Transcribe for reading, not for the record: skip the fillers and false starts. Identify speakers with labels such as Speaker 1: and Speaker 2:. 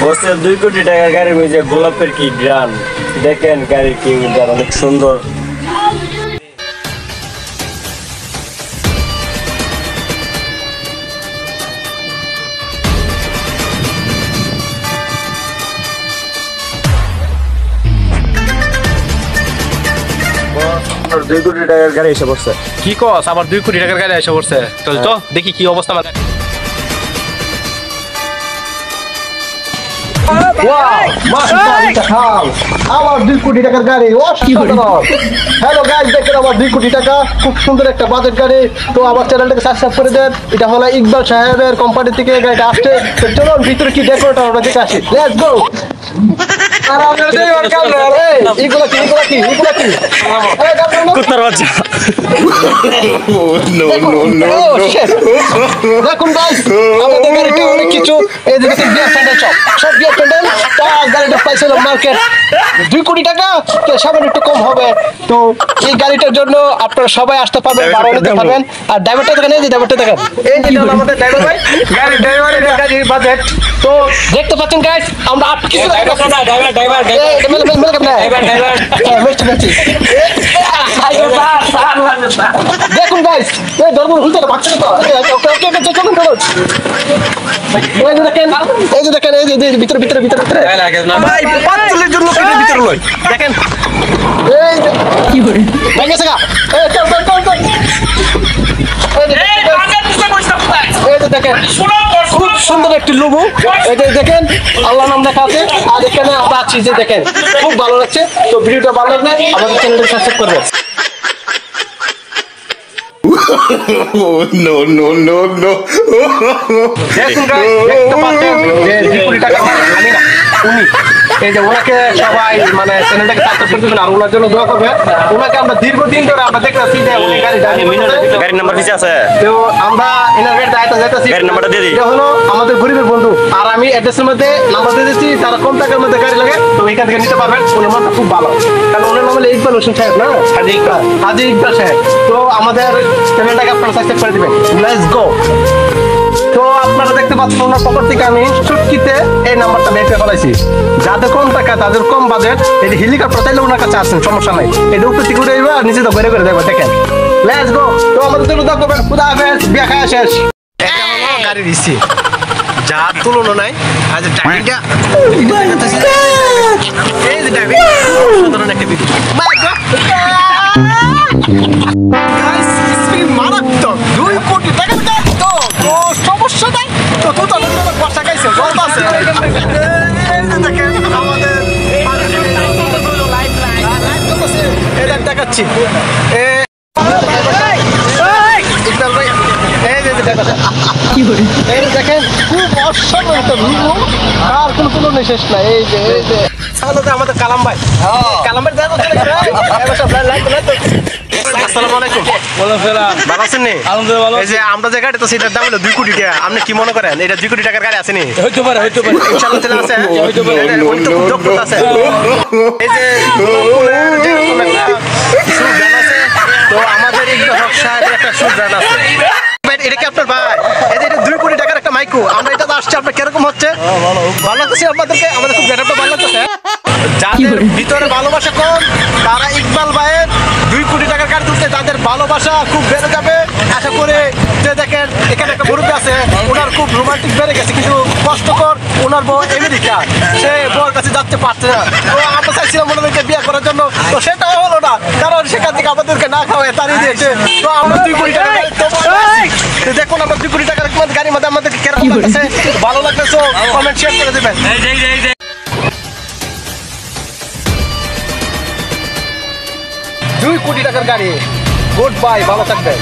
Speaker 1: বসে 2 কোটি টাকার গাড়ি হইছে গোলাপের কি গ্রান দেখেন গাড়ি কি অনেক সুন্দর আর 2 কোটি টাকার গাড়ি এসে পড়ছে
Speaker 2: কি কস আবার 2 কোটি টাকার গাড়ি এসে পড়ছে চল তো দেখি কি অবস্থা আমার
Speaker 3: আমার 2 কোটি টাকার গাড়ি হ্যালো গাইস দেখেন আমার 2 কোটি টাকা খুব সুন্দর একটা বাজেট গাড়ি তো আমার চ্যানেলটাকে সাবস্ক্রাইব করে দেন এটা হলো ইকবাল সাহেবের কোম্পানি থেকে গাড়িটা আসছে তো চলুন ভিতরে কি ডেকোরেট আমরা দেখে আসি লেটস গো
Speaker 1: কুত্তার বাচ্চা
Speaker 3: দেখুন গাইস আমাদের গাড়িটা অনেক কিছু এই যে দেখেন বিয়ার প্যান্ডেল সব বিয়ার প্যান্ডেল তার গাড়িটা পাইছিল মার্কেট 2 কোটি টাকা তো সামান্য একটু কম হবে তো এই গাড়িটার জন্য আপনারা সবাই আসতে পারবেন ভাড়া নিতে পারবেন আর ড্রাইভারটা দেখেন এই যে ড্রাইভারটা দেখেন এই যে আমাদের ড্রাইভার ভাই গাড়ি ড্রাইভারের গাড়ির বাজেট তো দেখতে পাচ্ছেন গাইস আমরা আর কিছু ড্রাইভার দেখুন গাইস এই ধরুন হুলতে বাচ্চা তো এই যে দেখেন এই যে ভিতরে
Speaker 2: ভাই 5 চল্লিশ জন লোকের ভিতরে লই দেখেন
Speaker 3: এই কি করে ভাই গেছে গা এই চল এই যে দেখেন খুব সুন্দর একটি লোগো এই যে দেখেন আল্লাহ নাম লেখা আছে আর এখানে আমরা আছি যে দেখেন খুব ভালো লাগছে তো ভিডিওটা ভালো লাগলে আমাদের চ্যানেলটা সাবস্ক্রাইব করবেন
Speaker 4: no.
Speaker 3: দেখুন গাইস দেখতে পাচ্ছেন যে 2 কোটি টাকা আমি না উনি এই যে ওনাকে সবাই মানে চ্যানেলটাকে সাবস্ক্রাইব করে দিবেন আর ওনার জন্য দোয়া করবেন ওনাকে আমরা দীর্ঘদিন ধরে আমরা দেখতেছি যে উনি
Speaker 1: গাড়ির নাম্বার পিছে আছে
Speaker 3: তো আমরা এনার গাড়িটা যাইতাছি
Speaker 1: গাড়ির নাম্বারটা দিয়ে দিই
Speaker 3: এটা হলো আমাদের গরিবের বন্ধু আর আমি অ্যাড্রেসের মধ্যে নাম্বার দিয়ে দিচ্ছি যারা কম টাকার মধ্যে গাড়ি লাগে তো এখান থেকে নিতে পারবেন ওনার নামটা খুব ভালো কারণ ওনার নাম হলো ইকবাল হোসেন সাহেব না হাজি ইকবাল সাহেব তো আমাদের চ্যানেলটাকে আপনারা সাবস্ক্রাইব করে দিবেন লেটস গো তো আপনারা দেখতে পাচ্ছেন ওনার পকেট থেকে আমি চুটকিতে এই নাম্বারটা বের করে ফেলাইছি যাদের কম টাকা তাদের কম বাজেট এই যে হেলিকপ্টার চাইলে ওনার কাছে আসেন সমস্যা নাই এটা উপর থেকে উঠে যাবে আর নিচে তো বের করে দেবে দেখেন লেটস গো তো আমাদের জন্য দোয়া করবেন খুদা হাফেজ বিয়া খাওয়া শেষ এটা হলো গাড়ির ইসি যা তুলনা নাই আজ টাইমটা এই যে টাইম সাধারণ একটা ভিডিও গাইস ইসি মারাত্মক 2 কোটি টাকা তো সমস্যা নাই তো তো বর্ষা খাইছে জল আছে এই যে দেখেন আমাদের লাইভ চলতেছে এই দেখাচ্ছি ইকবাল ভাই এই যে দেখেন খুব অসাধারণ একটা ভিউ আর কোনো তুলনা শেষ নাই এই যে আমাদের কালাম ভাই আসসালামু আলাইকুম ভালো আছেন নি আলহামদুলিল্লাহ এই যে আমরা যে গাড়িতে সেটার দাম হলো 2 কোটি টাকা আপনি কি মনে করেন এটা 2 কোটি টাকার গাড়ি আছে নি হইতে পারে ইনশাআল্লাহ তাআলা আছে হইতে পারে যোগ্যতা আছে এই যে সুব্রান আছে তো আমাদের ইকবাল হক সাহেবের একটা সুব্রান আছে এটা কি আপনার ভাই এই যে এটা 2 কোটি টাকার একটা মাইকো আমরা এটা আসছে আপনার কিরকম হচ্ছে ভালো লাগছে আপনাদেরকে আমাদের খুব গেটআপটা ভালো লাগছে যাদের ভিতরে ভালোবাসা কম তারা ইকবাল ভাইয়ের 2 কোটি টাকার গাড়ি তুলতে তাদের ভালোবাসা খুব বেড়ে যাবে আশা করে যে দেখেন এখানে একটা মুরব্বি আছে ওনার খুব রোমান্টিক বেড়ে গেছে কিন্তু কষ্টকর ওনার বউ আমেরিকা সে বউর কাছে যাচ্ছে পারছে না তো আমরা চাইছিলাম ওনাদেরকে বিয়ে করার জন্য তো সেটাও হলো না কারণ সেখান থেকে আমাদেরকে না খাওয়ায় তাড়িয়ে দিয়েছে তো আমরা 2 কোটি টাকা দেখুন আমরা 2 কোটি টাকার গাড়ির মধ্যে আমাদেরকে কেরকম লাগছে ভালো লাগছে কমেন্ট শেয়ার করে দেবেন 2 কোটি টাকার গাড়ি গুড বাই ভালো থাকবেন